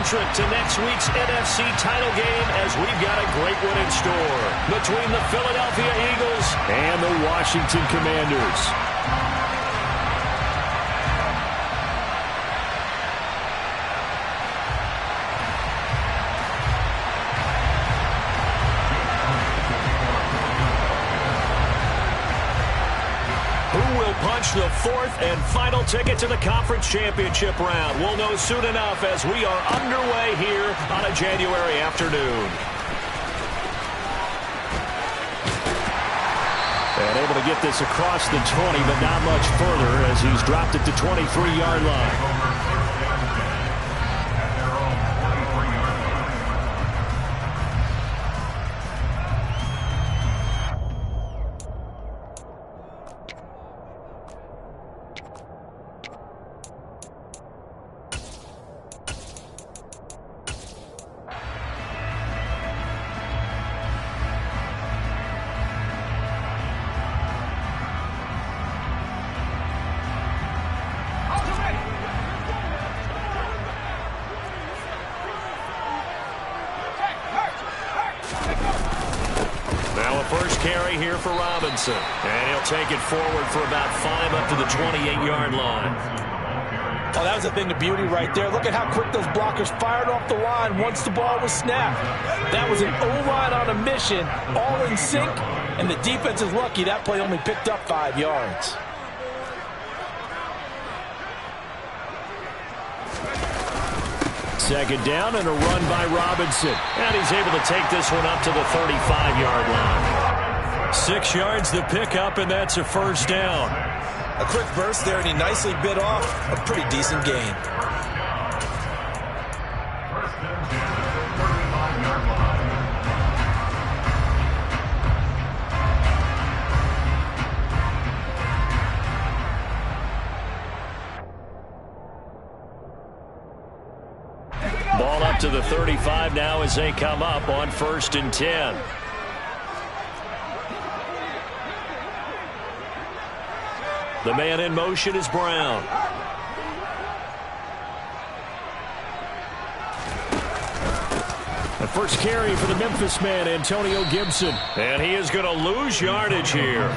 entrant to next week's NFC title game, as we've got a great one in store between the Philadelphia Eagles and the Washington Commanders. Punch the fourth and final ticket to the conference championship round. We'll know soon enough as we are underway here on a January afternoon. And able to get this across the 20, but not much further as he's dropped it to 23-yard line. First carry here for Robinson. And he'll take it forward for about 5 up to the 28-yard line. Oh, that was a thing of beauty right there. Look at how quick those blockers fired off the line once the ball was snapped. That was an O-line on a mission, all in sync, and the defense is lucky that play only picked up 5 yards. Second down and a run by Robinson. And he's able to take this one up to the 35-yard line. 6 yards the pickup, and that's a first down. A quick burst there, and he nicely bit off a pretty decent gain. Ball up to the 35 now as they come up on 1st and 10. The man in motion is Brown. The first carry for the Memphis man, Antonio Gibson. And he is going to lose yardage here.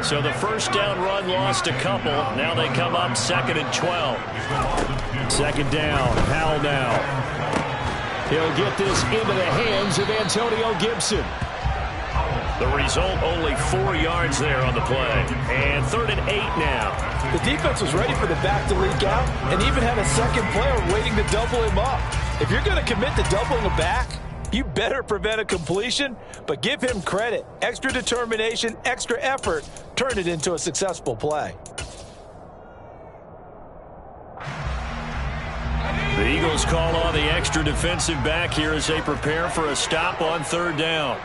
So the first down run lost a couple. Now they come up 2nd and 12. 2nd down. Howell now. He'll get this into the hands of Antonio Gibson. The result, only 4 yards there on the play. And 3rd and 8 now. The defense was ready for the back to leak out and even had a second player waiting to double him up. If you're going to commit to doubling a back, you better prevent a completion, but give him credit. Extra determination, extra effort, turn it into a successful play. The Eagles call on the extra defensive back here as they prepare for a stop on 3rd down.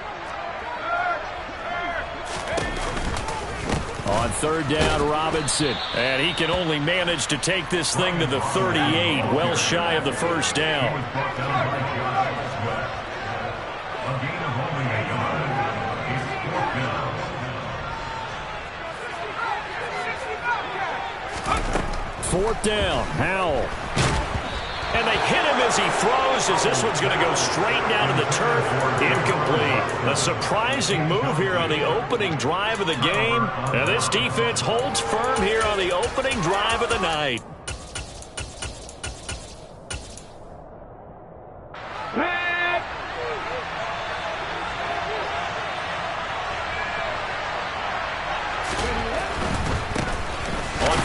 On 3rd down, Robinson. And he can only manage to take this thing to the 38, well shy of the first down. Fourth down, Howell. And they hit him as he throws, as this one's going to go straight down to the turf. Incomplete. A surprising move here on the opening drive of the game. And this defense holds firm here on the opening drive of the night.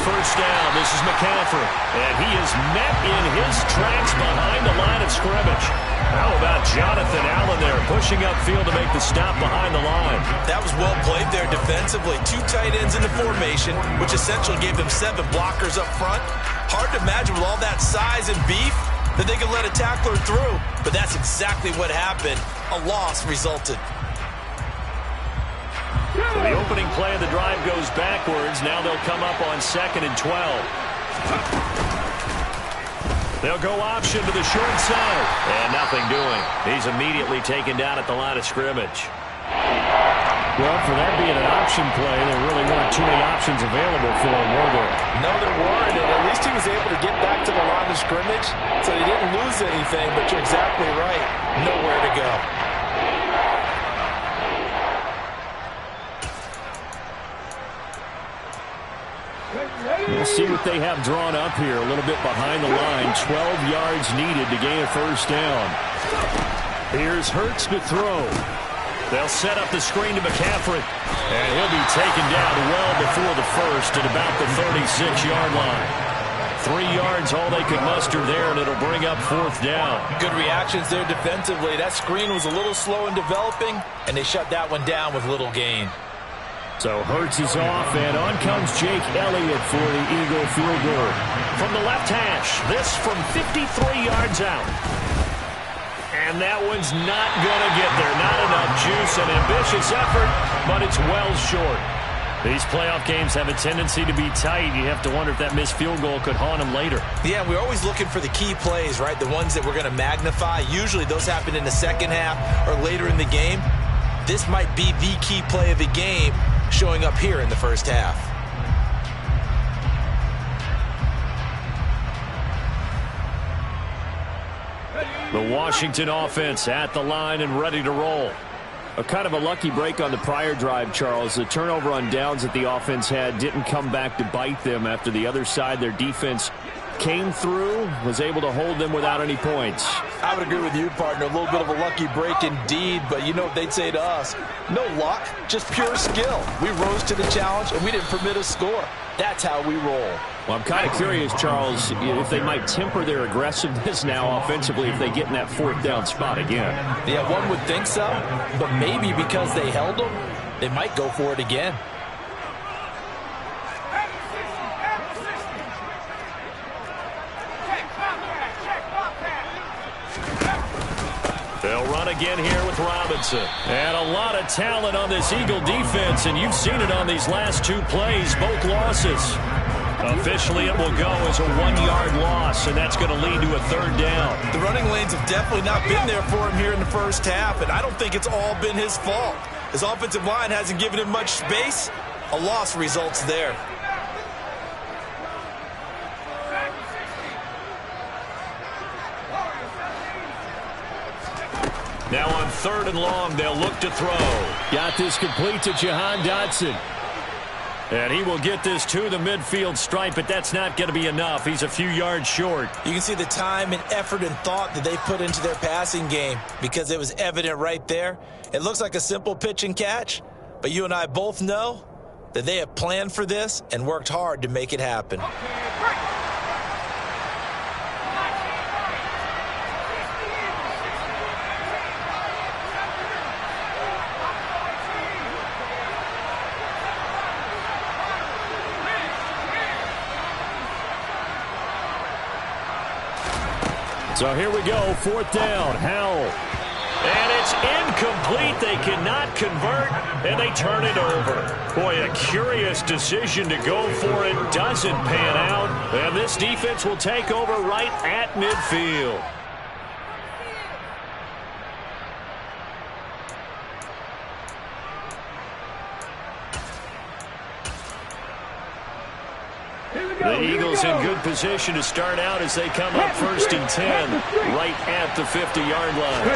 First down, this is McCaffrey, and he is met in his tracks behind the line of scrimmage. How about Jonathan Allen there pushing upfield to make the stop behind the line? That was well played there defensively. 2 tight ends in the formation, which essentially gave them 7 blockers up front. Hard to imagine with all that size and beef that they could let a tackler through, but that's exactly what happened. A loss resulted. So the opening play of the drive goes backwards. Now they'll come up on 2nd and 12. They'll go option to the short side. And nothing doing. He's immediately taken down at the line of scrimmage. Well, for that being an option play, there really weren't too many options available for him, were there? No, there weren't, and at least he was able to get back to the line of scrimmage, so he didn't lose anything, but you're exactly right. Nowhere to go. We'll see what they have drawn up here. A little bit behind the line. 12 yards needed to gain a first down. Here's Hurts to throw. They'll set up the screen to McCaffrey. And he'll be taken down well before the first at about the 36-yard line. 3 yards, all they could muster there, and it'll bring up fourth down. Good reactions there defensively. That screen was a little slow in developing, and they shut that one down with little gain. So Hurts is off, and on comes Jake Elliott for the Eagle field goal. From the left hash, this from 53 yards out. And that one's not going to get there. Not enough juice, an ambitious effort, but it's well short. These playoff games have a tendency to be tight. You have to wonder if that missed field goal could haunt them later. Yeah, we're always looking for the key plays, right? The ones that we're going to magnify. Usually those happen in the second half or later in the game. This might be the key play of the game showing up here in the first half. The Washington offense at the line and ready to roll. A kind of a lucky break on the prior drive, Charles. The turnover on downs that the offense had didn't come back to bite them after the other side. Their defense came through, was able to hold them without any points. I would agree with you, partner. A little bit of a lucky break indeed, but you know what they'd say to us? No luck, just pure skill. We rose to the challenge, and we didn't permit a score. That's how we roll. Well, I'm kind of curious, Charles, if they might temper their aggressiveness now offensively if they get in that fourth down spot again. Yeah, one would think so, but maybe because they held them, they might go for it again. They'll run again here with Robinson. And a lot of talent on this Eagle defense, and you've seen it on these last two plays, both losses. Officially, it will go as a 1-yard loss, and that's going to lead to a third down. The running lanes have definitely not been there for him here in the first half, and I don't think it's all been his fault. His offensive line hasn't given him much space. A loss results there. Now on 3rd and long, they'll look to throw. Got this complete to Jahan Dotson. And he will get this to the midfield stripe, but that's not going to be enough. He's a few yards short. You can see the time and effort and thought that they put into their passing game because it was evident right there. It looks like a simple pitch and catch, but you and I both know that they have planned for this and worked hard to make it happen. So here we go, 4th down, Howell. And it's incomplete. They cannot convert, and they turn it over. Boy, a curious decision to go for it. Doesn't pan out, and this defense will take over right at midfield. The Eagles in good position to start out as they come up 1st and 10, right at the 50-yard line.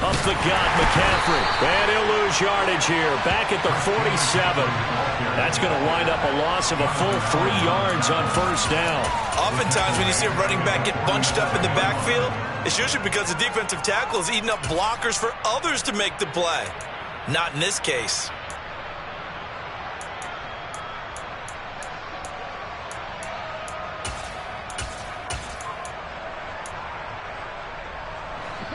Up the gut, McCaffrey. And he'll lose yardage here, back at the 47. That's going to wind up a loss of a full 3 yards on 1st down. Oftentimes when you see a running back get bunched up in the backfield, it's usually because the defensive tackle is eating up blockers for others to make the play. Not in this case.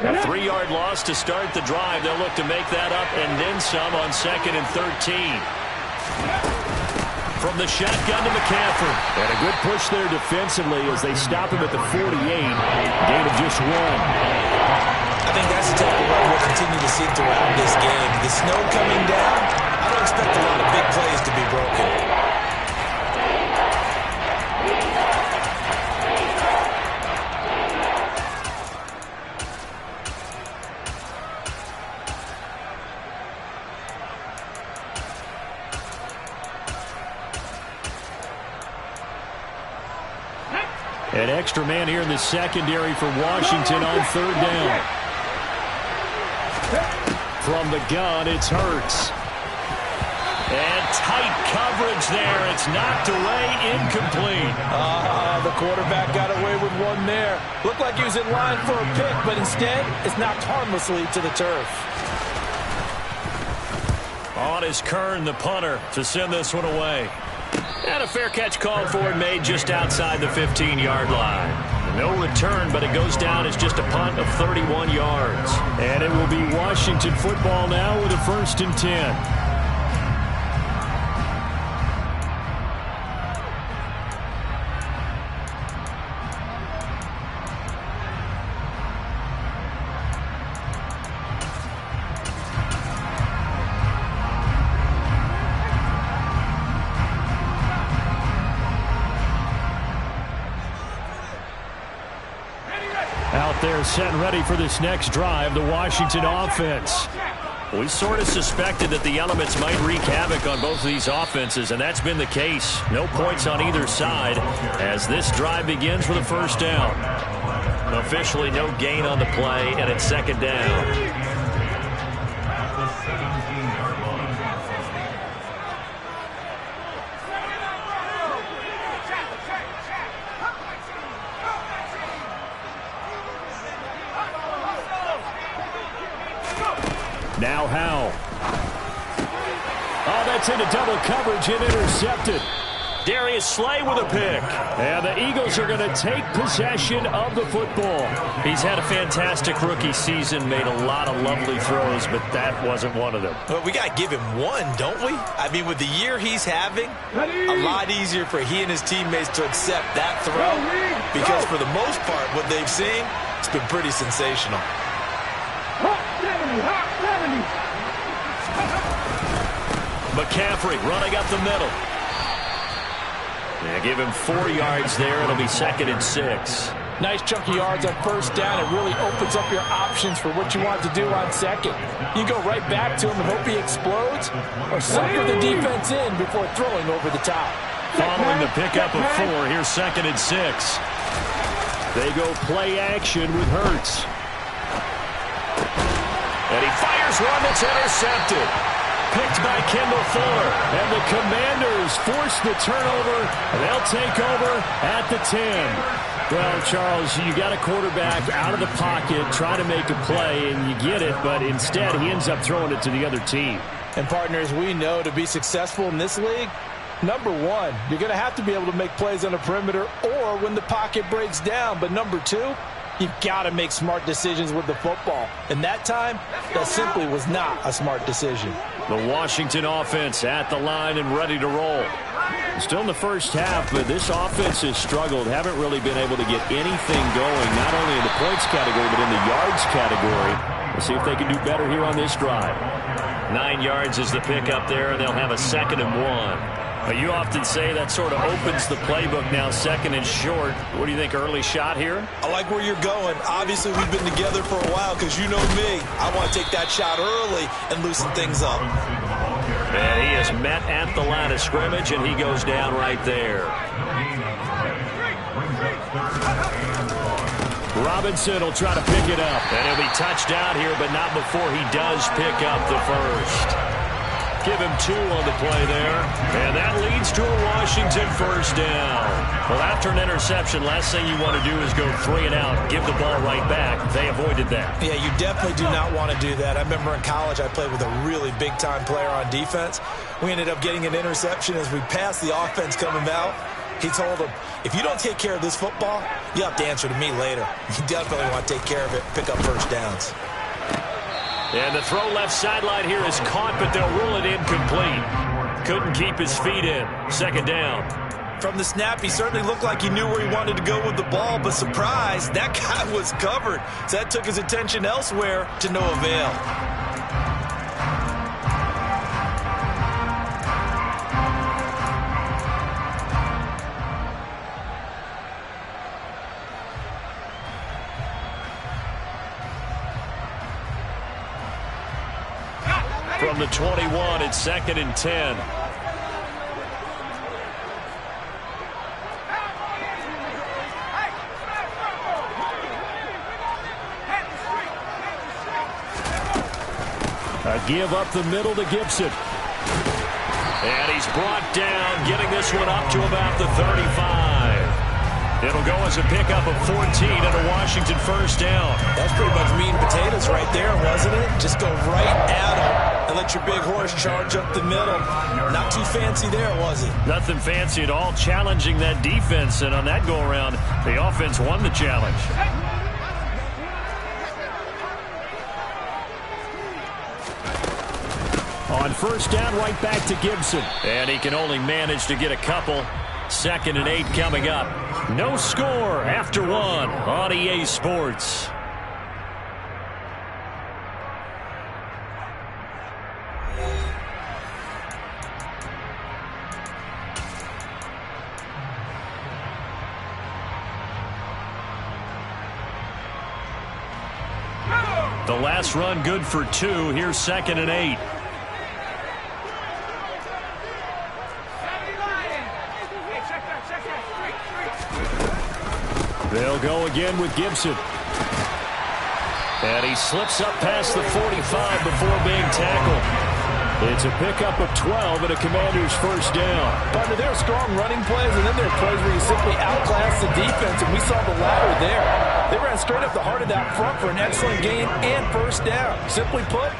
A 3-yard loss to start the drive. They'll look to make that up and then some on 2nd and 13. From the shotgun to McCaffrey. And a good push there defensively as they stop him at the 48. Gain of just 1. I think that's the type of run we'll continue to see throughout this game. The snow coming down, I don't expect a lot of big plays to be broken. An extra man here in the secondary for Washington on 3rd down. From the gun, it's Hurts. And tight coverage there. It's knocked away, incomplete. The quarterback got away with one there. Looked like he was in line for a pick, but instead, it's knocked harmlessly to the turf. On is Kern, the punter, to send this one away. And a fair catch called for and made just outside the 15-yard line. No return, but it goes down as just a punt of 31 yards. And it will be Washington football now with a 1st and 10. Out there set and ready for this next drive, the Washington offense. We sort of suspected that the elements might wreak havoc on both of these offenses, and that's been the case. No points on either side as this drive begins with a 1st down. Officially no gain on the play, and it's 2nd down. Now Howe. Oh, that's into double coverage and intercepted. Darius Slay with a pick. And the Eagles are going to take possession of the football. He's had a fantastic rookie season, made a lot of lovely throws, but that wasn't one of them. Well, we got to give him one, don't we? I mean, with the year he's having, a lot easier for he and his teammates to accept that throw because for the most part, what they've seen, it's been pretty sensational. McCaffrey running up the middle. They give him 4 yards there. It'll be 2nd and 6. Nice chunky yards on 1st down. It really opens up your options for what you want to do on 2nd. You go right back to him and hope he explodes or sucker the defense in before throwing over the top. Following the pickup of 4, here's 2nd and 6. They go play action with Hurts. And he fires one that's intercepted. Picked by Kendall Fuller. And the Commanders force the turnover. And they'll take over at the 10. Well, Charles, you got a quarterback out of the pocket trying to make a play, and you get it, but instead he ends up throwing it to the other team. And partners, we know to be successful in this league, number one, you're going to have to be able to make plays on the perimeter or when the pocket breaks down. But number two, you've got to make smart decisions with the football. And that time, that simply was not a smart decision. The Washington offense at the line and ready to roll. Still in the first half, but this offense has struggled. Haven't really been able to get anything going, not only in the points category, but in the yards category. We'll see if they can do better here on this drive. 9 yards is the pickup there, and they'll have a 2nd and 1. But you often say that sort of opens the playbook now, 2nd and short. What do you think, early shot here? I like where you're going. Obviously, we've been together for a while because you know me. I want to take that shot early and loosen things up. And he is met at the line of scrimmage, and he goes down right there. Robinson will try to pick it up. And he'll be touched down here, but not before he does pick up the first. Give him 2 on the play there. And that leads to a Washington 1st down. Well, after an interception, last thing you want to do is go 3 and out, give the ball right back. They avoided that. Yeah, you definitely do not want to do that. I remember in college I played with a really big-time player on defense. We ended up getting an interception as we passed the offense coming out. He told him, if you don't take care of this football, you have to answer to me later. You definitely want to take care of it, pick up 1st downs. And the throw left sideline here is caught, but they'll rule it incomplete. Couldn't keep his feet in. 2nd down. From the snap, he certainly looked like he knew where he wanted to go with the ball, but surprise, that guy was covered. So that took his attention elsewhere to no avail. From the 21, it's 2nd and 10. A give up the middle to Gibson. And he's brought down, getting this one up to about the 35. It'll go as a pickup of 14 and a Washington first down. That's pretty much meat and potatoes right there, wasn't it? Just go right at him and let your big horse charge up the middle. Not too fancy there, was it? Nothing fancy at all, challenging that defense. And on that go-around, the offense won the challenge. On first down, right back to Gibson. And he can only manage to get a couple. 2nd and 8 coming up. No score after 1 on EA Sports. The last run good for 2. Here's 2nd and 8. They'll go again with Gibson. And he slips up past the 45 before being tackled. It's a pickup of 12 and a Commander's first down. Partner, there are strong running plays, and then there are plays where you simply outclass the defense, and we saw the latter there. They ran straight up the heart of that front for an excellent gain and first down. Simply put,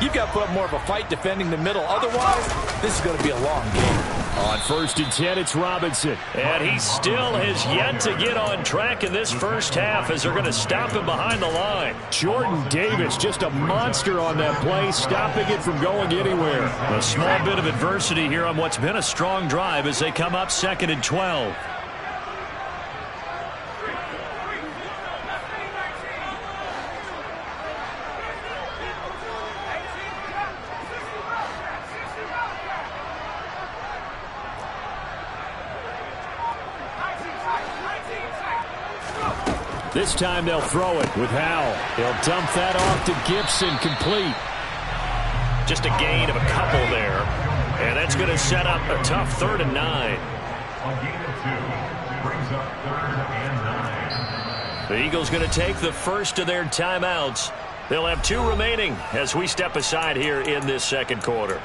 you've got to put up more of a fight defending the middle. Otherwise, this is going to be a long game. On 1st and 10, it's Robinson. And he still has yet to get on track in this first half as they're going to stop him behind the line. Jordan Davis, just a monster on that play, stopping it from going anywhere. A small bit of adversity here on what's been a strong drive as they come up 2nd and 12. This time they'll throw it with Howell. He'll dump that off to Gibson, complete. Just a gain of a couple there. And that's going to set up a tough 3rd and 9. A gain of 2 brings up 3rd and 9. The Eagles going to take the first of their timeouts. They'll have 2 remaining as we step aside here in this 2nd quarter.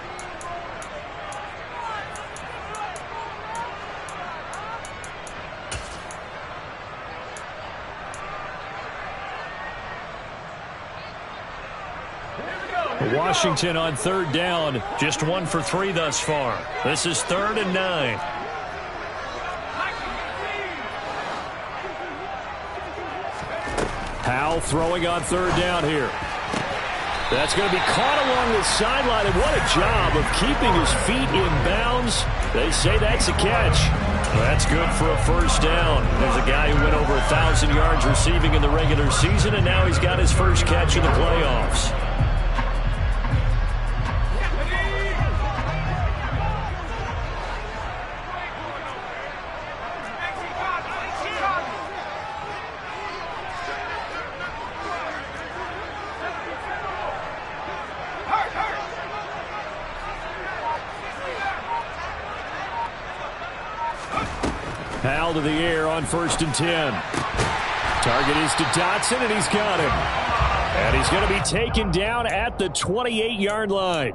Washington on 3rd down, just 1 for 3 thus far. This is 3rd and 9. Howell throwing on 3rd down here. That's going to be caught along the sideline, and what a job of keeping his feet in bounds. They say that's a catch. That's good for a first down. There's a guy who went over 1,000 yards receiving in the regular season, and now he's got his first catch in the playoffs. Howell to the air on 1st and 10. Target is to Dotson, and he's got him. And he's going to be taken down at the 28-yard line.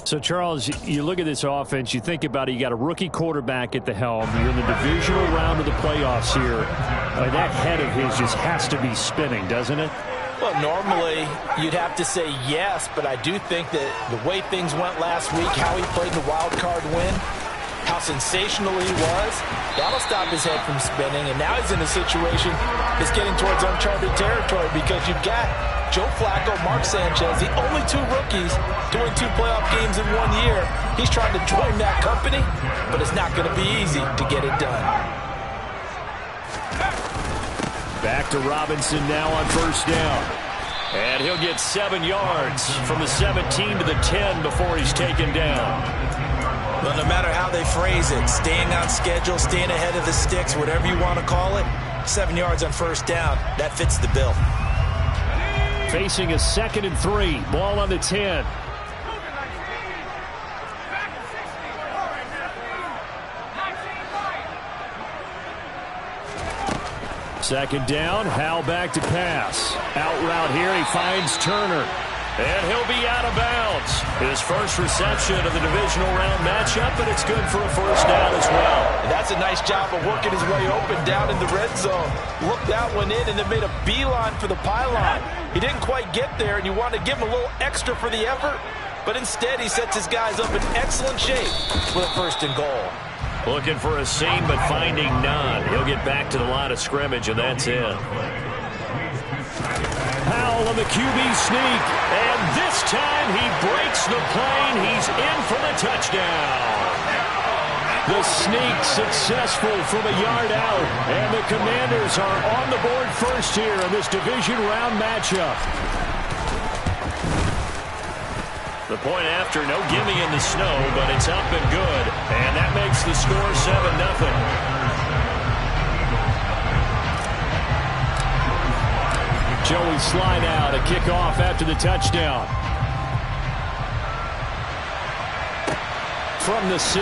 So, Charles, you look at this offense, you think about it, you got a rookie quarterback at the helm. You're in the divisional round of the playoffs here. That head of his just has to be spinning, doesn't it? Well, normally you'd have to say yes, but I do think that the way things went last week, how he played the wild card win, how sensational he was, that'll stop his head from spinning. And now he's in a situation that's getting towards uncharted territory because you've got Joe Flacco, Mark Sanchez, the only 2 rookies doing 2 playoff games in 1 year. He's trying to join that company, but it's not going to be easy to get it done. Back to Robinson now on 1st down. And he'll get 7 yards from the 17 to the 10 before he's taken down. Well, no matter how they phrase it, staying on schedule, staying ahead of the sticks, whatever you want to call it, 7 yards on 1st down, that fits the bill. Facing a 2nd and 3, ball on the 10. Second down, Howell back to pass. Out route here, he finds Turner. And he'll be out of bounds. His first reception of the divisional round matchup, and it's good for a first down as well. And that's a nice job of working his way open down in the red zone. Looked that one in and then made a beeline for the pylon. He didn't quite get there, and you want to give him a little extra for the effort, but instead he sets his guys up in excellent shape with a first and goal. Looking for a seam, but finding none. He'll get back to the line of scrimmage, and that's it. Powell on the QB sneak, and this time he breaks the plane. He's in for the touchdown. The sneak successful from a yard out, and the Commanders are on the board first here in this division round matchup. The point after, no gimme in the snow, but it's up and good, and that makes the score 7-0. Joey slide out, a kickoff after the touchdown. From the 6.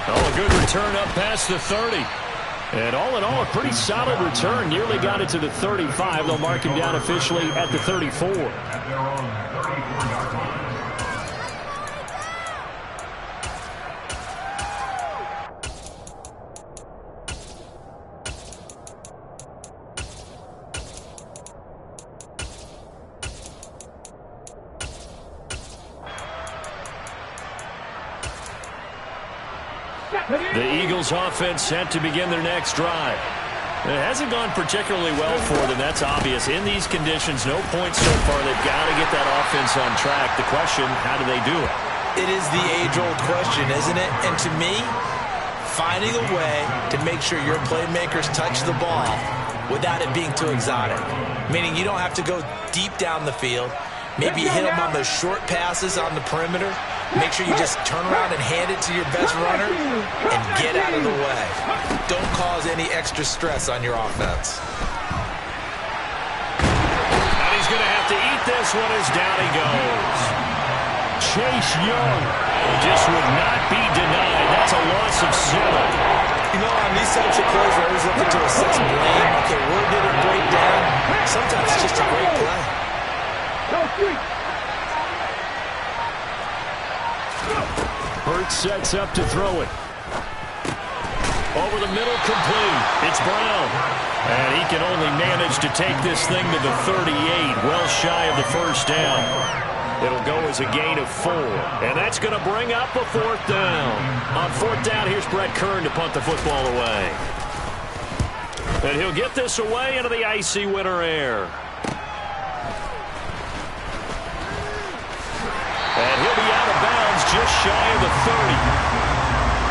Oh, a good return up past the 30. And all in all, a pretty solid return. Nearly got it to the 35. They'll mark him down officially at the 34. At their own 34-yard line. The Eagles offense set to begin their next drive. It hasn't gone particularly well for them, that's obvious. In these conditions, no points so far. They've got to get that offense on track. The question, how do they do it? It is the age-old question, isn't it? And to me, finding a way to make sure your playmakers touch the ball without it being too exotic. Meaning you don't have to go deep down the field. Maybe you hit them on those short passes on the perimeter. Make sure you just turn around and hand it to your best runner and get out of the way. Don't cause any extra stress on your offense. And he's going to have to eat this one as down he goes. Chase Young just would not be denied. That's a loss of 7. You know, on these types of plays, we're always looking to assess blame. Okay, where did it break down? Sometimes it's just a great play. Hurts sets up to throw it. Over the middle, complete. It's Brown. And he can only manage to take this thing to the 38, well shy of the first down. It'll go as a gain of 4. And that's going to bring up a 4th down. On 4th down, here's Brett Kern to punt the football away. And he'll get this away into the icy winter air. And he'll be out of bounds just shy of the 30.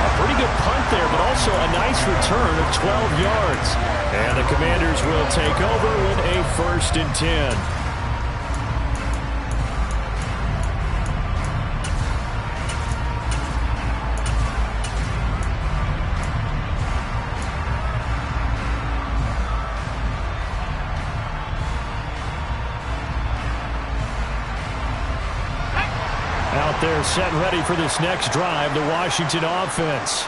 A pretty good punt there, but also a nice return of 12 yards. And the Commanders will take over with a 1st and 10. They're set ready for this next drive, the Washington offense.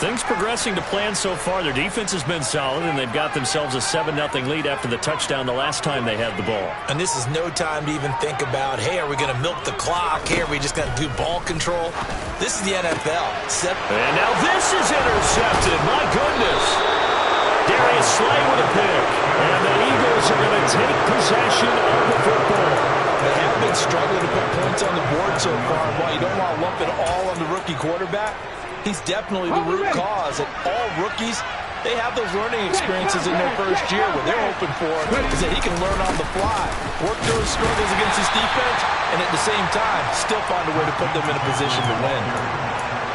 Things progressing to plan so far. Their defense has been solid, and they've got themselves a 7-0 lead after the touchdown the last time they had the ball. And this is no time to even think about, hey, are we going to milk the clock? Hey, are we just going to do ball control? This is the NFL. And now this is intercepted. My goodness. Darius Slay with a pick. And the Eagles are going to take possession of the football. They have been struggling to put points on the board so far. While you don't want to lump it all on the rookie quarterback, he's definitely the root cause. And all rookies, they have those learning experiences in their first year. What they're hoping for is that he can learn on the fly, work through his struggles against his defense, and at the same time, still find a way to put them in a position to win.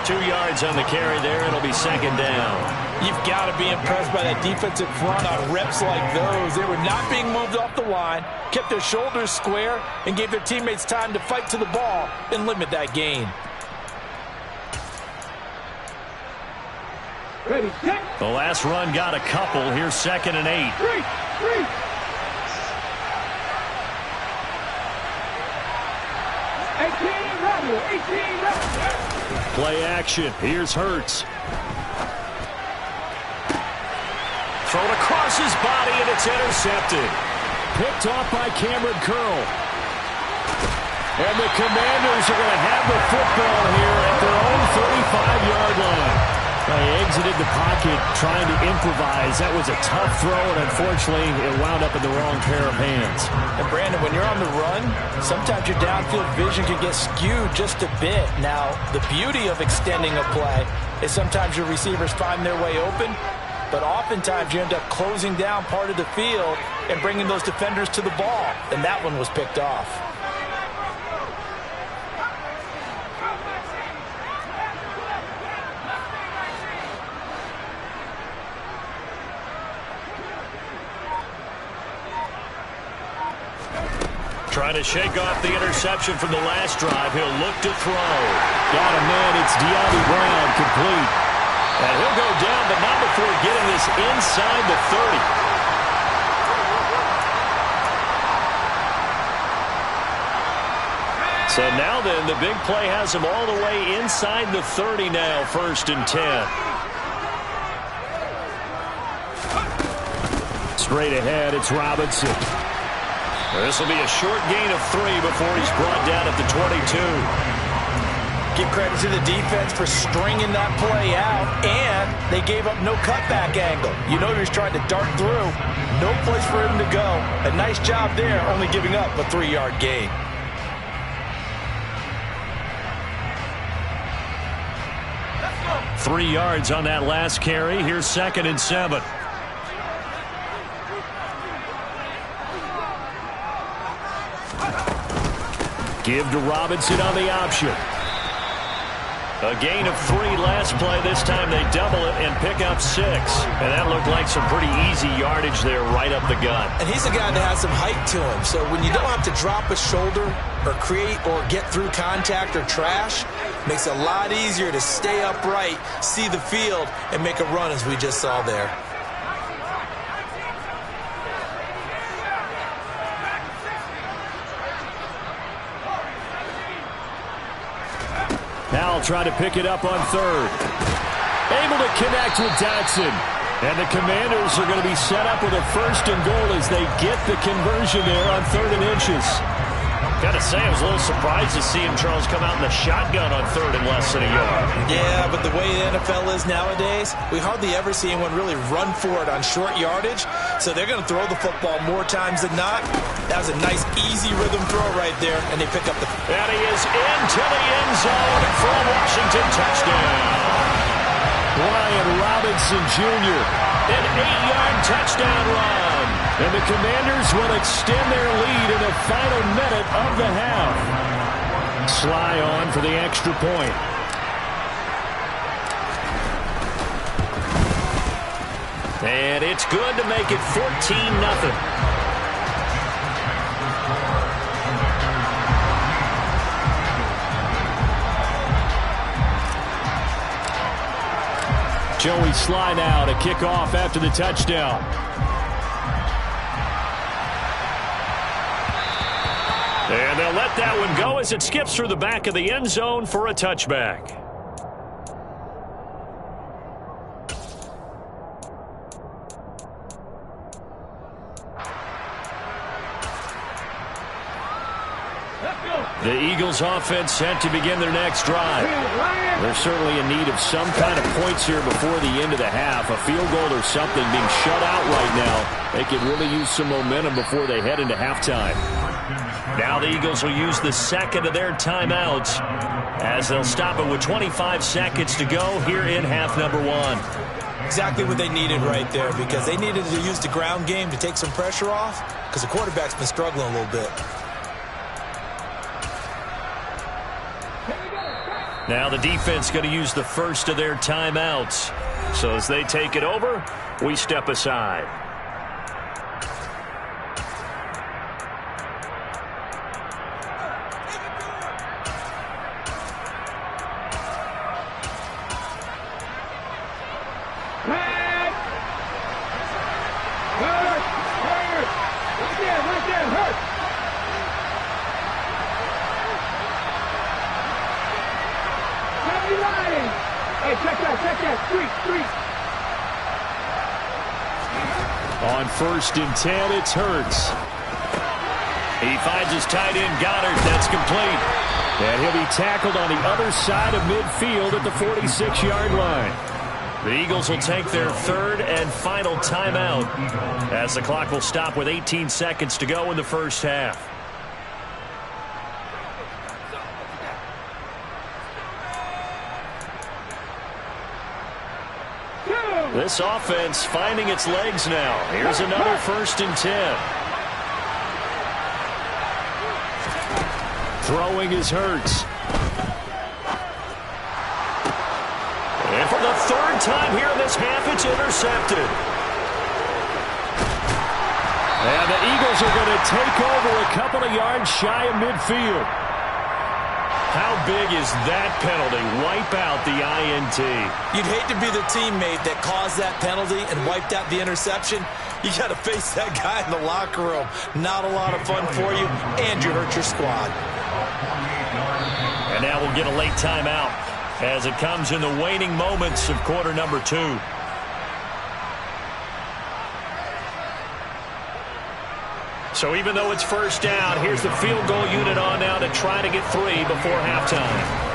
2 yards on the carry there. It'll be 2nd down. You've got to be impressed by that defensive front on reps like those. They were not being moved off the line, kept their shoulders square, and gave their teammates time to fight to the ball and limit that gain. The last run got a couple. Here's 2nd and 8. Play action. Here's Hurts. Thrown across his body, and it's intercepted. picked off by Cameron Curl. And the Commanders are going to have the football here at their own 35-yard line. They exited the pocket trying to improvise. That was a tough throw, and unfortunately, it wound up in the wrong pair of hands. And Brandon, when you're on the run, sometimes your downfield vision can get skewed just a bit. Now, the beauty of extending a play is sometimes your receivers find their way open, but oftentimes you end up closing down part of the field and bringing those defenders to the ball, and that one was picked off. Trying to shake off the interception from the last drive. He'll look to throw. Got a man. It's De'Ami Brown, complete. And he'll go down, but not before getting this inside the 30. So now then, the big play has him all the way inside the 30 now, 1st and 10. Straight ahead, it's Robinson. This will be a short gain of 3 before he's brought down at the 22. Give credit to the defense for stringing that play out, and they gave up no cutback angle. You know he was trying to dart through. No place for him to go. A nice job there, only giving up a 3-yard gain. Let's go. 3 yards on that last carry. Here's 2nd and 7. Give to Robinson on the option. A gain of 3 last play. This time they double it and pick up 6. And that looked like some pretty easy yardage there right up the gut. And he's a guy that has some height to him. So when you don't have to drop a shoulder or create or get through contact or trash, makes it a lot easier to stay upright, see the field, and make a run as we just saw there. Now I'll try to pick it up on 3rd. Able to connect with Dotson. And the Commanders are going to be set up with a 1st and goal as they get the conversion there on 3rd and inches. Got to say, I was a little surprised to see him, Charles, come out in the shotgun on 3rd and less than a yard. Yeah, but the way the NFL is nowadays, we hardly ever see anyone really run for it on short yardage. So they're going to throw the football more times than not. That was a nice, easy rhythm throw right there, and they pick up the... And he is into the end zone for a Washington touchdown. Brian Robinson Jr., an 8-yard touchdown run. And the Commanders will extend their lead in the final minute of the half. Sly on for the extra point. And it's good to make it 14-0. Joey Sly now to kick off after the touchdown. And they'll let that one go as it skips through the back of the end zone for a touchback. The Eagles offense set to begin their next drive. They're certainly in need of some kind of points here before the end of the half. A field goal or something being shut out right now. They could really use some momentum before they head into halftime. Now the Eagles will use the 2nd of their timeouts as they'll stop it with 25 seconds to go here in half number 1. Exactly what they needed right there, because they needed to use the ground game to take some pressure off, because the quarterback's been struggling a little bit. Now the defense going to use the 1st of their timeouts. So as they take it over, we step aside. On 1st and 10, it's Hurts. He finds his tight end, Goddard. That's complete. And he'll be tackled on the other side of midfield at the 46-yard line. The Eagles will take their third and final timeout as the clock will stop with 18 seconds to go in the first half. This offense finding its legs now. Here's another 1st and 10. Throwing is Hurts. And for the 3rd time here in this half, it's intercepted. And the Eagles are going to take over a couple of yards shy of midfield. How big is that penalty? Wipe out the INT. You'd hate to be the teammate that caused that penalty and wiped out the interception. You got to face that guy in the locker room. Not a lot of fun for you, and you hurt your squad. And now we'll get a late timeout as it comes in the waning moments of quarter number 2. So even though it's 1st down, here's the field goal unit on now to try to get 3 before halftime.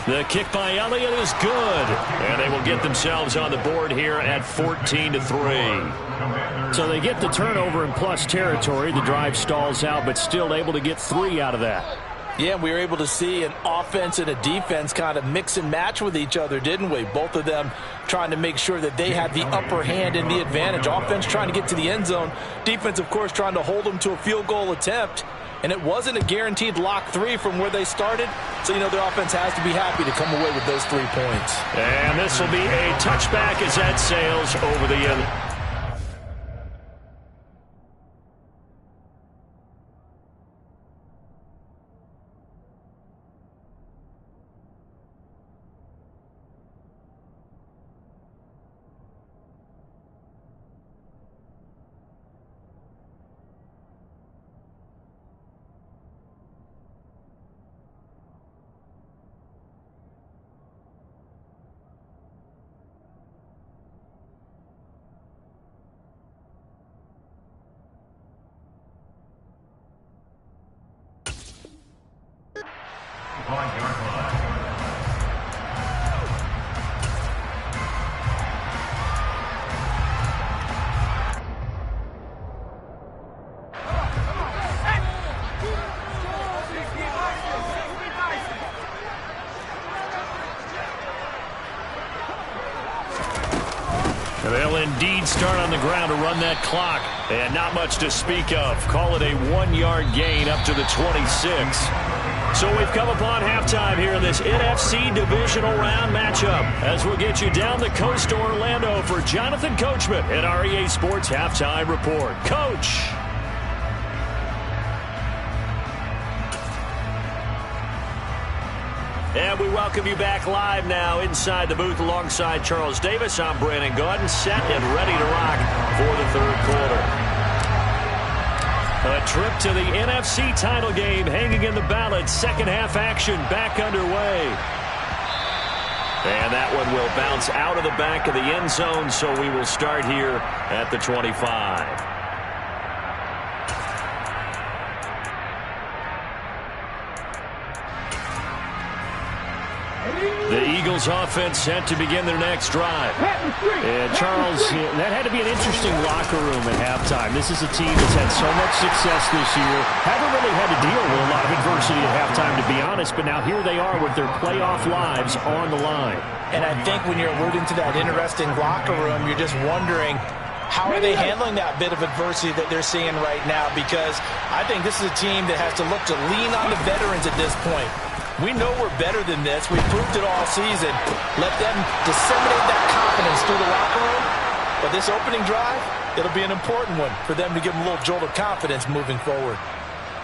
The kick by Elliott is good. And they will get themselves on the board here at 14-3. So they get the turnover in plus territory. The drive stalls out, but still able to get 3 out of that. Yeah, we were able to see an offense and a defense kind of mix and match with each other, didn't we? Both of them trying to make sure that they had the upper hand and the advantage. Offense trying to get to the end zone. Defense, of course, trying to hold them to a field goal attempt. And it wasn't a guaranteed lock 3 from where they started. So, you know, their offense has to be happy to come away with those 3 points. And this will be a touchback as that sails over the end. They'll indeed start on the ground to run that clock. And not much to speak of. Call it a 1-yard gain up to the 26. So we've come upon halftime here in this NFC divisional round matchup as we'll get you down the coast to Orlando for Jonathan Coachman at our EA Sports Halftime Report. Coach. And we welcome you back live now inside the booth alongside Charles Davis. I'm Brandon Gaudin, set and ready to rock for the 3rd quarter. A trip to the NFC title game hanging in the balance. 2nd half action back underway. And that one will bounce out of the back of the end zone, so we will start here at the 25. The Eagles offense set to begin their next drive. And Charles, that had to be an interesting locker room at halftime. This is a team that's had so much success this year. Haven't really had to deal with a lot of adversity at halftime, to be honest, but now here they are with their playoff lives on the line. And I think when you're alluding to that interesting locker room, you're just wondering, how are they handling that bit of adversity that they're seeing right now? Because I think this is a team that has to look to lean on the veterans at this point. We know we're better than this. We proved it all season. Let them disseminate that confidence through the locker room. But this opening drive, it'll be an important one for them to give them a little jolt of confidence moving forward.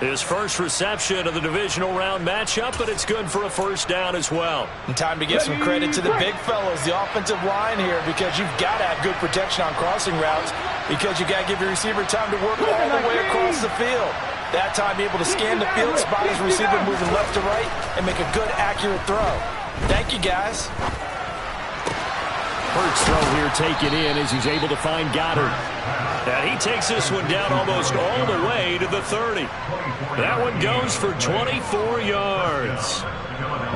His first reception of the divisional round matchup, but it's good for a 1st down as well. And time to give some credit to the big fellows, the offensive line here, because you've got to have good protection on crossing routes, because you got to give your receiver time to work all the way across the field. That time able to scan the field, spot his receiver moving left to right, and make a good, accurate throw. Thank you, guys. Hurts throw here taken in as he's able to find Goddard. And he takes this one down almost all the way to the 30. That one goes for 24 yards.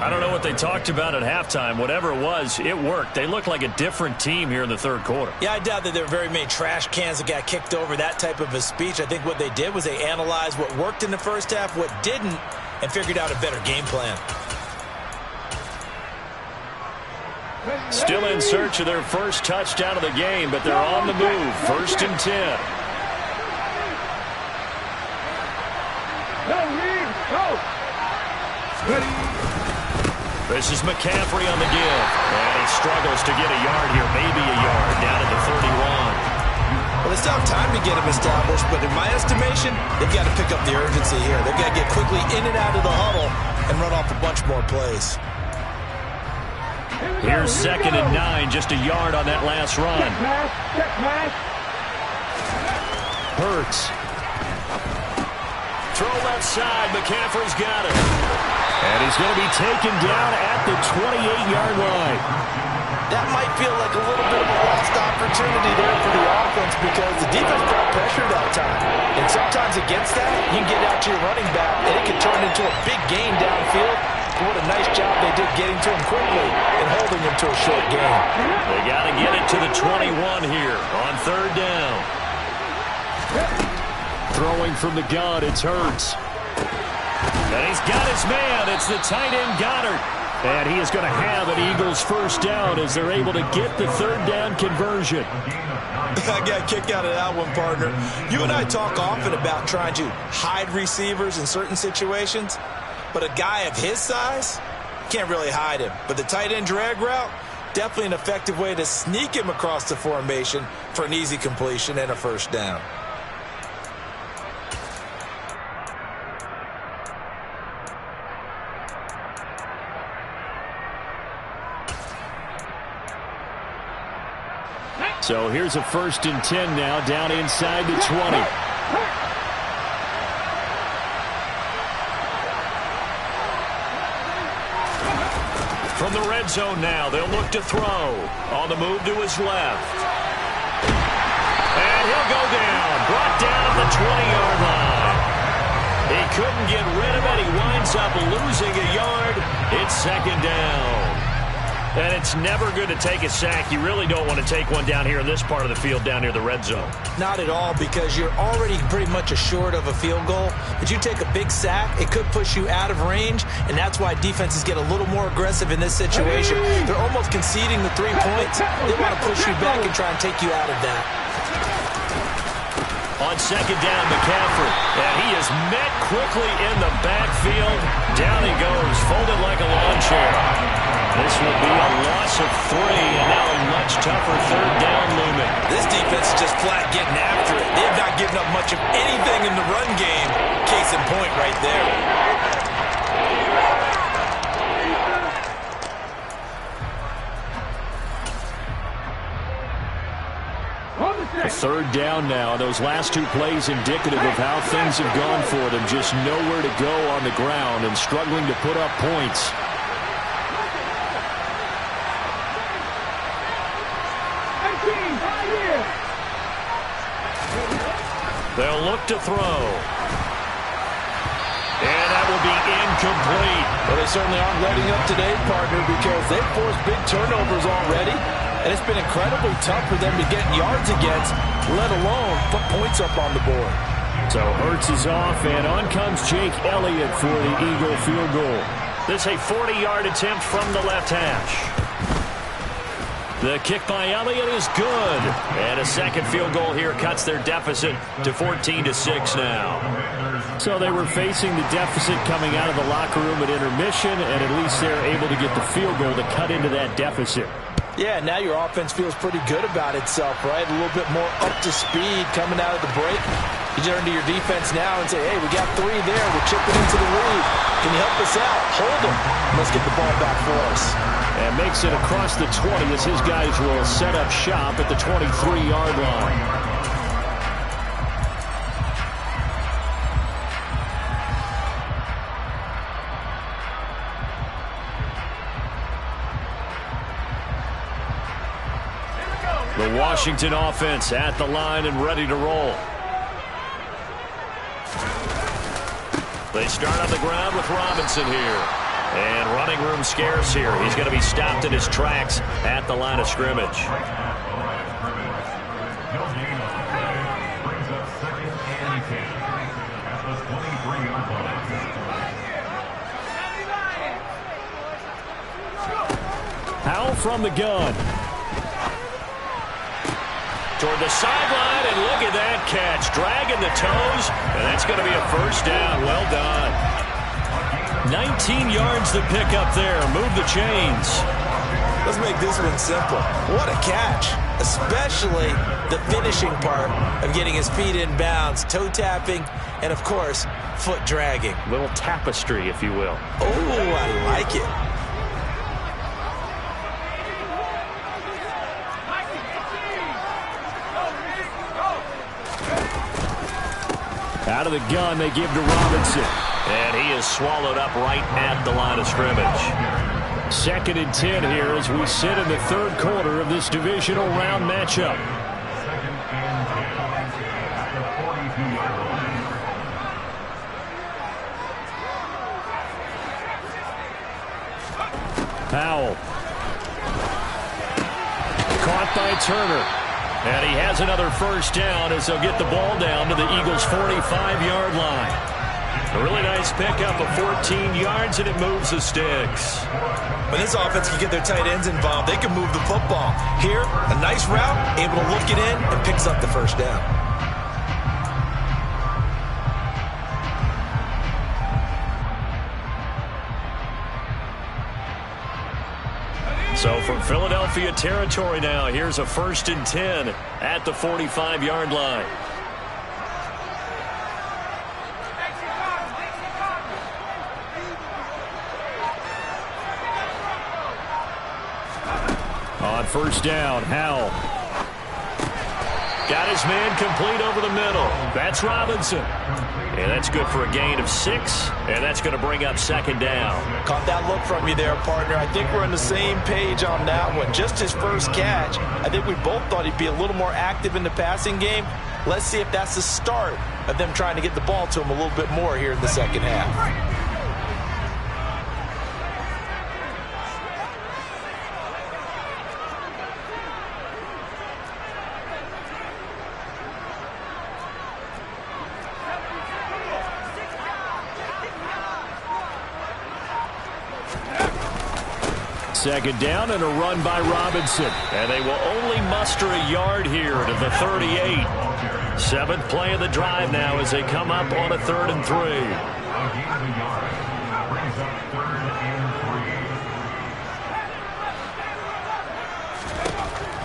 I don't know what they talked about at halftime. Whatever it was, it worked. They look like a different team here in the third quarter. Yeah, I doubt that there were very many trash cans that got kicked over, that type of a speech. I think what they did was they analyzed what worked in the first half, what didn't, and figured out a better game plan. Still in search of their first touchdown of the game, but they're on the move. 1st and 10. This is McCaffrey on the give. And he struggles to get a yard here, maybe a yard, down at the 31. Well, they still have time to get him established, but in my estimation, they've got to pick up the urgency here. They've got to get quickly in and out of the huddle and run off a bunch more plays. Here's 2nd and 9, just a yard on that last run. Hurts. Throw left side, McCaffrey's got it. And he's going to be taken down at the 28-yard line. That might feel like a little bit of a lost opportunity there for the offense because the defense brought pressure that time. And sometimes against that, you can get out to your running back, and it can turn into a big gain downfield. What a nice job they did getting to him quickly and holding him to a short gain. They got to get it to the 21 here on 3rd down. Throwing from the gun, it's Hurts. And he's got his man. It's the tight end Goddard. And he is going to have an Eagles first down as they're able to get the 3rd down conversion. I got a kick out of that one, partner. You and I talk often about trying to hide receivers in certain situations. But a guy of his size, can't really hide him. But the tight end drag route, definitely an effective way to sneak him across the formation for an easy completion and a first down. So here's a 1st and 10 now, down inside the 20. From the red zone now, they'll look to throw. On the move to his left. And he'll go down. Brought down at the 20-yard line. He couldn't get rid of it. He winds up losing a yard. It's 2nd down. And it's never good to take a sack. You really don't want to take one down here in this part of the field down near the red zone. Not at all, because you're already pretty much assured of a field goal. But you take a big sack, it could push you out of range, and that's why defenses get a little more aggressive in this situation. They're almost conceding the 3 points. They want to push you back and try and take you out of that. On 2nd down, McCaffrey. And he is met quickly in the backfield. Down he goes, folded like a lawn chair. This will be a loss of 3, and now a much tougher 3rd down looming. This defense is just flat getting after it. They have not given up much of anything in the run game. Case in point right there. A 3rd down now. Those last 2 plays indicative of how things have gone for them. Just nowhere to go on the ground and struggling to put up points. They'll look to throw. And that will be incomplete. Well, they certainly aren't letting up today, partner, because they've forced big turnovers already. And it's been incredibly tough for them to get yards against, let alone put points up on the board. So Hurts is off, and on comes Jake Elliott for the Eagle field goal. This is a 40-yard attempt from the left hash. The kick by Elliott is good. And a second field goal here cuts their deficit to 14-6 now. So they were facing the deficit coming out of the locker room at intermission, and at least they're able to get the field goal to cut into that deficit. Yeah, now your offense feels pretty good about itself, right? A little bit more up to speed coming out of the break. You turn to your defense now and say, hey, we got 3 there. We're chipping into the lead. Can you help us out? Hold them. Let's get the ball back for us. And makes it across the 20 as his guys will set up shop at the 23-yard line. Washington offense at the line and ready to roll. They start on the ground with Robinson here. And running room scarce here. He's going to be stopped in his tracks at the line of scrimmage. Howell from the gun. Toward the sideline, and look at that catch. Dragging the toes, and that's going to be a first down. Well done. 19 yards to pick up there. Move the chains. Let's make this one simple. What a catch, especially the finishing part of getting his feet in bounds, toe tapping, and, of course, foot dragging. Little tapestry, if you will. Oh, I like it. Out of the gun, they give to Robinson. And he is swallowed up right at the line of scrimmage. 2nd and 10 here as we sit in the third quarter of this divisional round matchup. Howell. Caught by Turner. And he has another first down as they'll get the ball down to the Eagles' 45-yard line. A really nice pickup of 14 yards, and it moves the sticks. When this offense can get their tight ends involved, they can move the football. Here, a nice route, able to look it in, and picks up the first down. So from Philadelphia territory now, here's a 1st and 10 at the 45-yard line. On first down, Howell. Got his man complete over the middle. That's Robinson. And that's good for a gain of 6, and that's going to bring up 2nd down. Caught that look from you there, partner. I think we're on the same page on that one. Just his first catch. I think we both thought he'd be a little more active in the passing game. Let's see if that's the start of them trying to get the ball to him a little bit more here in the second half. Second down and a run by Robinson. And they will only muster a yard here to the 38. 7th play of the drive now as they come up on a 3rd and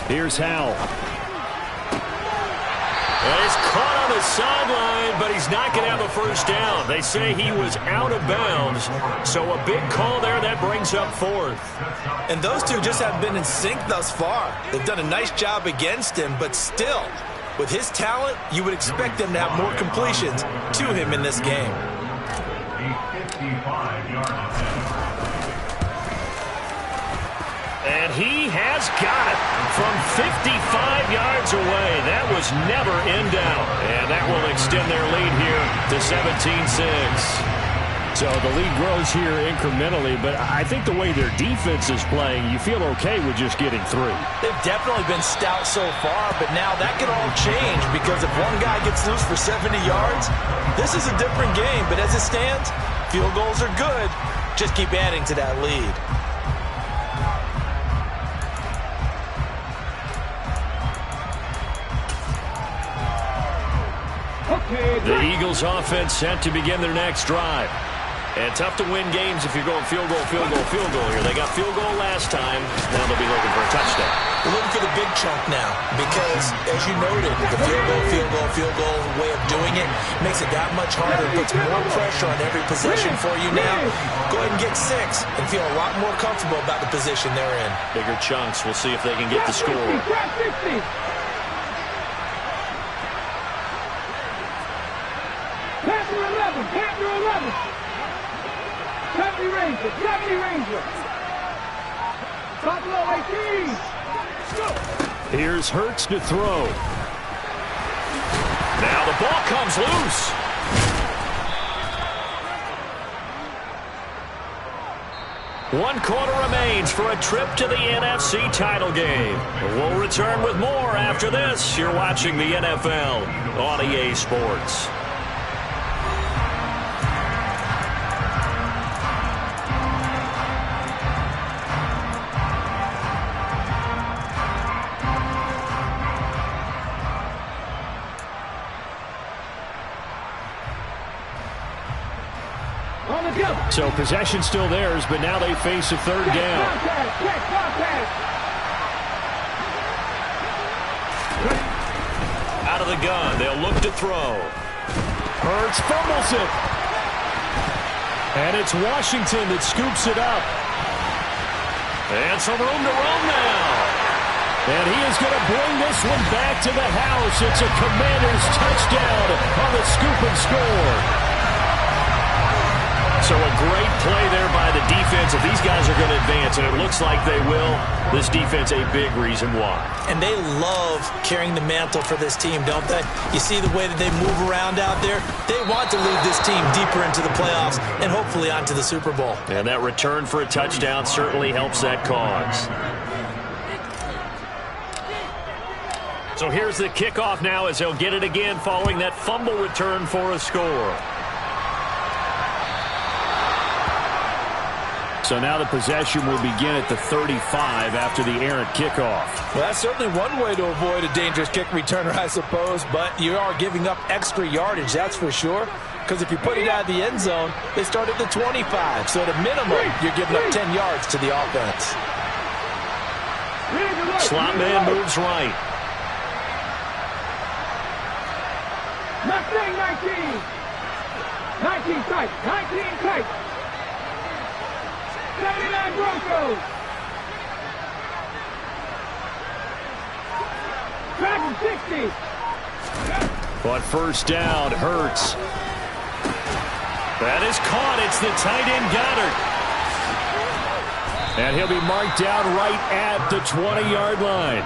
3. Here's Howell. And he's caught on the sideline, but he's not going to have a first down. They say he was out of bounds, so a big call there that brings up 4th. And those two just have been in sync thus far. They've done a nice job against him, but still, with his talent, you would expect them to have more completions to him in this game. And he has got it from 55 yards away. That was never in doubt. And that will extend their lead here to 17-6. So the lead grows here incrementally, but I think the way their defense is playing, you feel okay with just getting 3. They've definitely been stout so far, but now that can all change because if one guy gets loose for 70 yards, this is a different game. But as it stands, field goals are good. Just keep adding to that lead. The Eagles offense set to begin their next drive. And tough to win games if you're going field goal, field goal, field goal here. They got field goal last time. Now they'll be looking for a touchdown. We're looking for the big chunk now because, as you noted, the field goal way of doing it makes it that much harder. It puts more pressure on every possession for you now. Go ahead and get 6 and feel a lot more comfortable about the position they're in. Bigger chunks. We'll see if they can get the score. Panther 11. Deputy Ranger. Buffalo 18. Here's Hurts to throw. Now the ball comes loose. One quarter remains for a trip to the NFC title game. We'll return with more after this. You're watching the NFL on EA Sports. So possession still theirs, but now they face a third down. Out of the gun, they'll look to throw. Hurts fumbles it. And it's Washington that scoops it up. And some room to run now. And he is going to bring this one back to the house. It's a Commanders touchdown on the scoop and score. So a great play there by the defense. If these guys are going to advance, and it looks like they will, this defense a big reason why. And they love carrying the mantle for this team, don't they? You see the way that they move around out there? They want to lead this team deeper into the playoffs and hopefully onto the Super Bowl. And that return for a touchdown certainly helps that cause. So here's the kickoff now as they'll get it again following that fumble return for a score. So now the possession will begin at the 35 after the errant kickoff. Well, that's certainly one way to avoid a dangerous kick returner, I suppose, but you are giving up extra yardage, that's for sure. Because if you put it out of the end zone, they start at the 25. So at a minimum, you're giving up 10 yards to the offense. Slot man moves right. Mustang 19. 19 tight. 19 tight. 79 Broncos. Track 60. But first down, Hurts. That is caught. It's the tight end Goddard. And he'll be marked down right at the 20-yard line.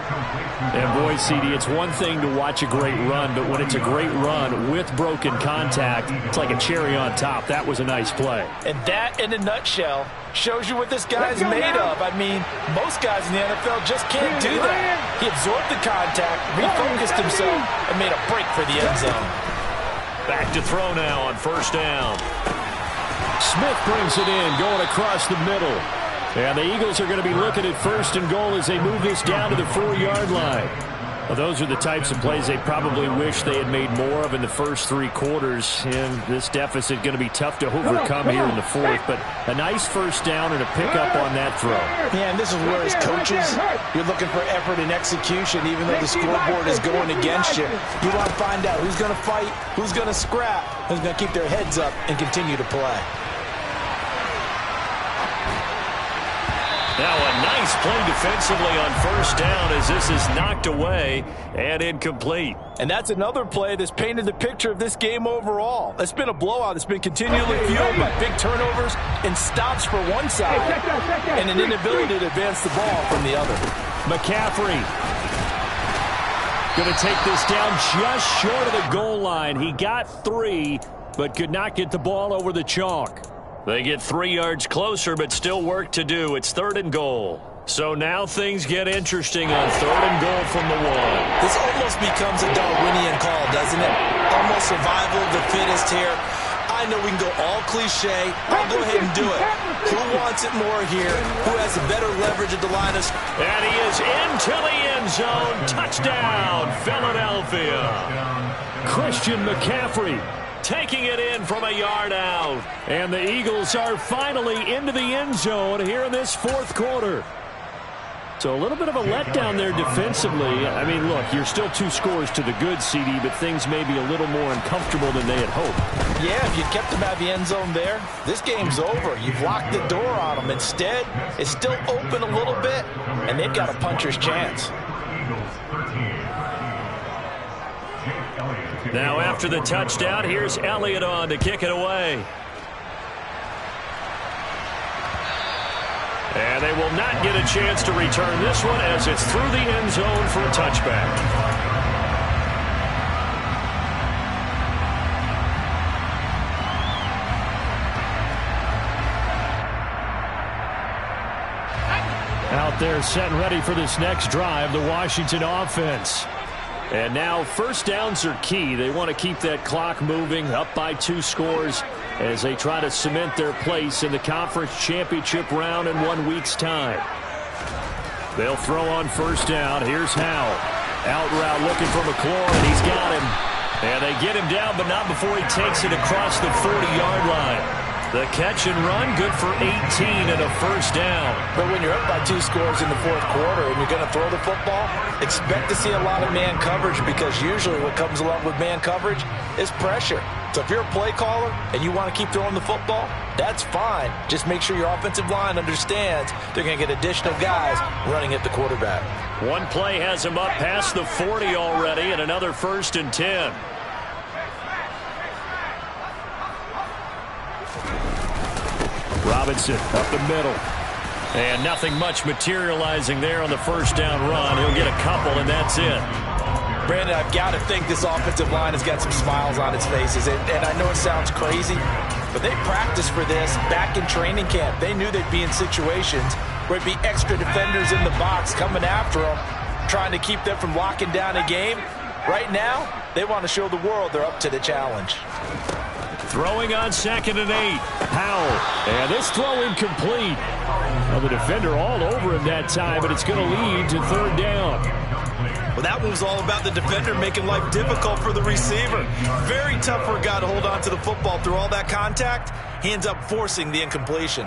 And boy, CD, it's one thing to watch a great run, but when it's a great run with broken contact, it's like a cherry on top. That was a nice play. And that, in a nutshell, shows you what this guy's made of. I mean, most guys in the NFL just can't do that. He absorbed the contact, refocused himself, and made a break for the end zone. Back to throw now on first down. Smith brings it in, going across the middle. And the Eagles are going to be looking at first and goal as they move this down to the 4-yard line. Well, those are the types of plays they probably wish they had made more of in the first 3 quarters. And this deficit going to be tough to overcome here in the fourth. But a nice first down and a pickup on that throw. Yeah, and this is where as coaches, you're looking for effort and execution, even though the scoreboard is going against you. You want to find out who's going to fight, who's going to scrap, who's going to keep their heads up and continue to play. Now a nice play defensively on first down as this is knocked away and incomplete. And that's another play that's painted the picture of this game overall. It's been a blowout. It's been continually fueled by big turnovers and stops for one side and an inability to advance the ball from the other. McCaffrey going to take this down just short of the goal line. He got 3, but could not get the ball over the chalk. They get 3 yards closer, but still work to do. It's 3rd and goal. So now things get interesting on 3rd and goal from the 1. This almost becomes a Darwinian call, doesn't it? Almost survival of the fittest here. I know we can go all cliche. I'll go ahead and do it. Who wants it more here? Who has the better leverage at the line of... And he is into the end zone. Touchdown, Philadelphia. Christian McCaffrey taking it in from a yard out. And the Eagles are finally into the end zone here in this 4th quarter. So a little bit of a letdown there defensively. I mean, look, you're still 2 scores to the good, CD, but things may be a little more uncomfortable than they had hoped. Yeah, if you kept them out of the end zone there, this game's over. You've locked the door on them. Instead, it's still open a little bit, and they've got a puncher's chance. Now after the touchdown, here's Elliott on to kick it away. And they will not get a chance to return this one as it's through the end zone for a touchback. Out there set and ready for this next drive, the Washington offense. And now first downs are key. They want to keep that clock moving, up by 2 scores as they try to cement their place in the conference championship round in 1 week's time. They'll throw on first down. Here's Howell. Out route looking for McLaurin. He's got him. And they get him down, but not before he takes it across the 40-yard line. The catch and run, good for 18 and a first down. But when you're up by 2 scores in the fourth quarter and you're going to throw the football, expect to see a lot of man coverage, because usually what comes along with man coverage is pressure. So if you're a play caller and you want to keep throwing the football, that's fine. Just make sure your offensive line understands they're going to get additional guys running at the quarterback. One play has him up past the 40 already, and another 1st and 10. Robinson up the middle. And nothing much materializing there on the first down run. He'll get a couple, and that's it. Brandon, I've got to think this offensive line has got some smiles on its faces. And I know it sounds crazy, but they practiced for this back in training camp. They knew they'd be in situations where it'd be extra defenders in the box coming after them, trying to keep them from locking down a game. Right now, they want to show the world they're up to the challenge. Throwing on 2nd and 8. Howell. And this throw incomplete. Well, the defender all over him that time, but it's going to lead to 3rd down. Well, that one was all about the defender making life difficult for the receiver. Very tough for a guy to hold on to the football through all that contact. He ends up forcing the incompletion.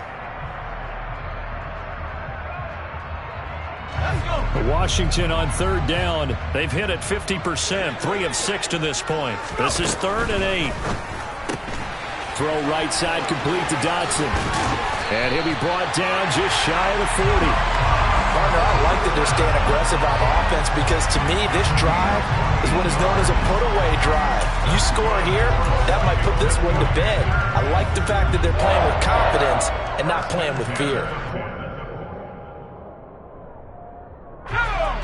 Washington on 3rd down. They've hit it 50%, 3 of 6 to this point. This is 3rd and 8. Throw right side complete to Dotson. And he'll be brought down just shy of the 40. Partner, I like that they're staying aggressive on offense, because to me this drive is what is known as a put-away drive. You score here, that might put this one to bed. I like the fact that they're playing with confidence and not playing with fear.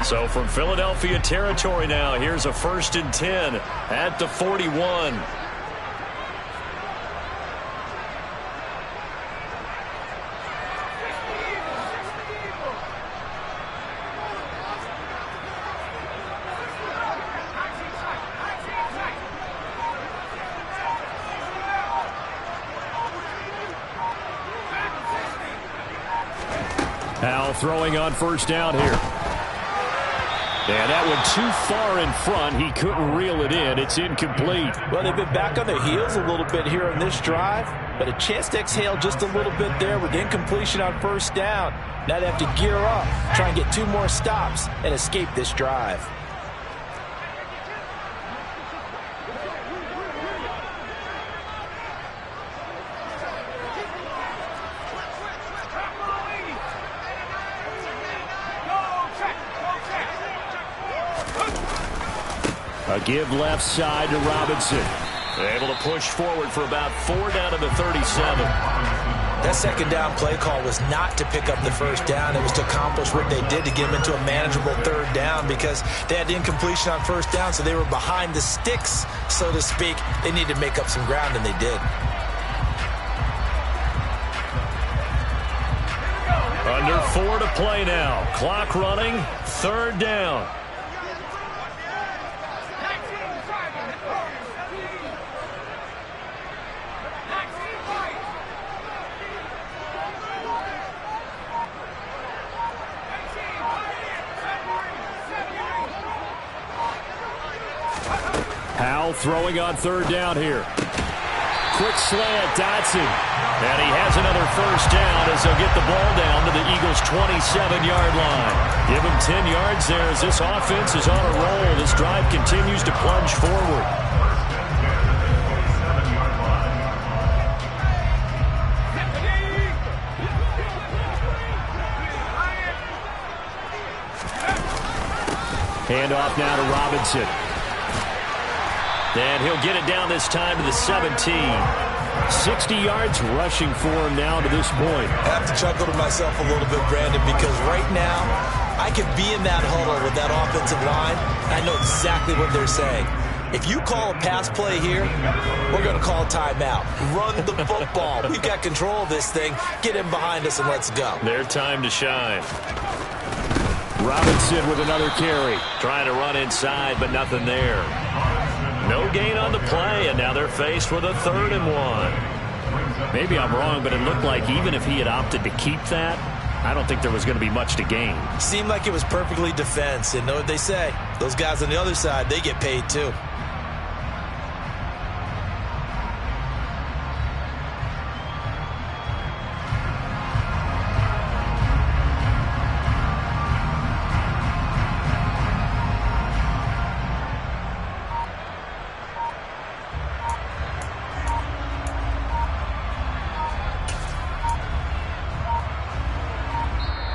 So from Philadelphia territory now, here's a 1st and 10 at the 41. Howell throwing on first down here. And that one too far in front. He couldn't reel it in. It's incomplete. Well, they've been back on their heels a little bit here on this drive, but a chance to exhale just a little bit there with incompletion on first down. Now they have to gear up, try and get 2 more stops and escape this drive. A give left side to Robinson. Able to push forward for about 4 down to the 37. That 2nd down play call was not to pick up the first down. It was to accomplish what they did to get them into a manageable 3rd down, because they had incompletion on first down, so they were behind the sticks, so to speak. They needed to make up some ground, and they did. Under 4 to play now. Clock running. 3rd down. Howell throwing on 3rd down here. Quick slant, Dotson. And he has another first down as they'll get the ball down to the Eagles' 27-yard line. Give him 10 yards there as this offense is on a roll. This drive continues to plunge forward. Handoff now to Robinson. And he'll get it down this time to the 17. 60 yards rushing for him now to this point. I have to chuckle to myself a little bit, Brandon, because right now I could be in that huddle with that offensive line, and I know exactly what they're saying. If you call a pass play here, we're going to call a timeout. Run the football. We've got control of this thing. Get him behind us and let's go. Their time to shine. Robinson with another carry. Trying to run inside, but nothing there. No gain on the play, and now they're faced with a 3rd and 1. Maybe I'm wrong, but it looked like even if he had opted to keep that, I don't think there was going to be much to gain. Seemed like it was perfectly defense, and know what they say. Those guys on the other side, they get paid too.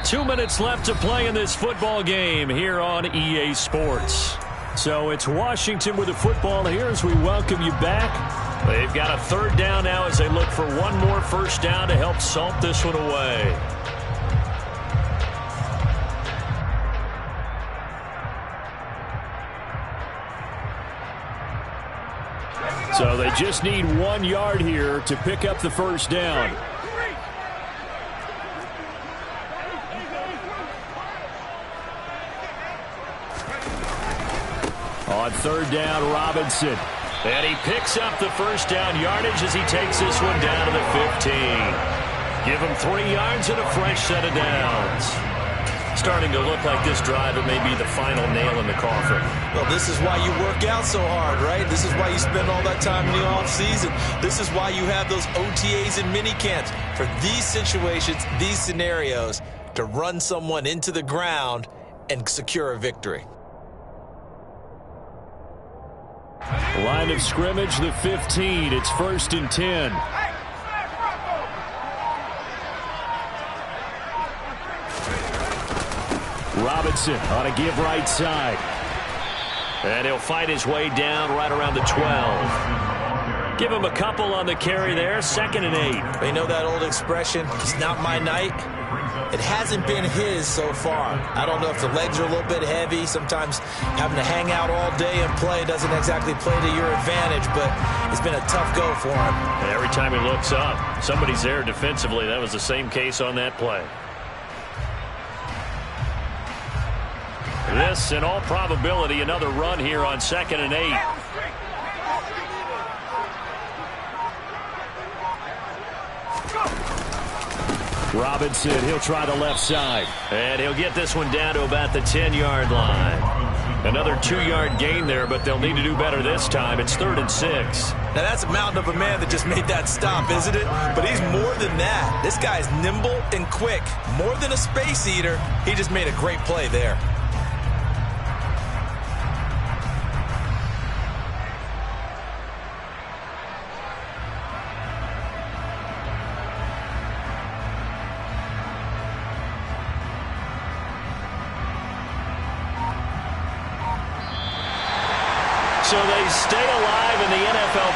Two minutes left to play in this football game here on EA Sports. So it's Washington with the football here as we welcome you back. They've got a 3rd down now as they look for one more first down to help salt this one away. So they just need 1 yard here to pick up the first down. On 3rd down, Robinson. And he picks up the first down yardage as he takes this one down to the 15. Give him 3 yards and a fresh set of downs. Starting to look like this drive, it may be the final nail in the coffin. Well, this is why you work out so hard, right? This is why you spend all that time in the offseason. This is why you have those OTAs and mini camps. For these situations, these scenarios, to run someone into the ground and secure a victory. Line of scrimmage, the 15. It's 1st and 10. Robinson on a give right side. And he'll fight his way down right around the 12. Give him a couple on the carry there. 2nd and 8. They know that old expression, it's not my night. It hasn't been his so far. I don't know if the legs are a little bit heavy. Sometimes having to hang out all day and play doesn't exactly play to your advantage, but it's been a tough go for him. And every time he looks up, somebody's there defensively. That was the same case on that play. This, in all probability, another run here on 2nd and 8. Robinson, he'll try the left side. And he'll get this one down to about the 10-yard line. Another 2-yard gain there, but they'll need to do better this time. It's 3rd and 6. Now, that's a mountain of a man that just made that stop, isn't it? But he's more than that. This guy's nimble and quick. More than a space eater. He just made a great play there. So they stay alive in the NFL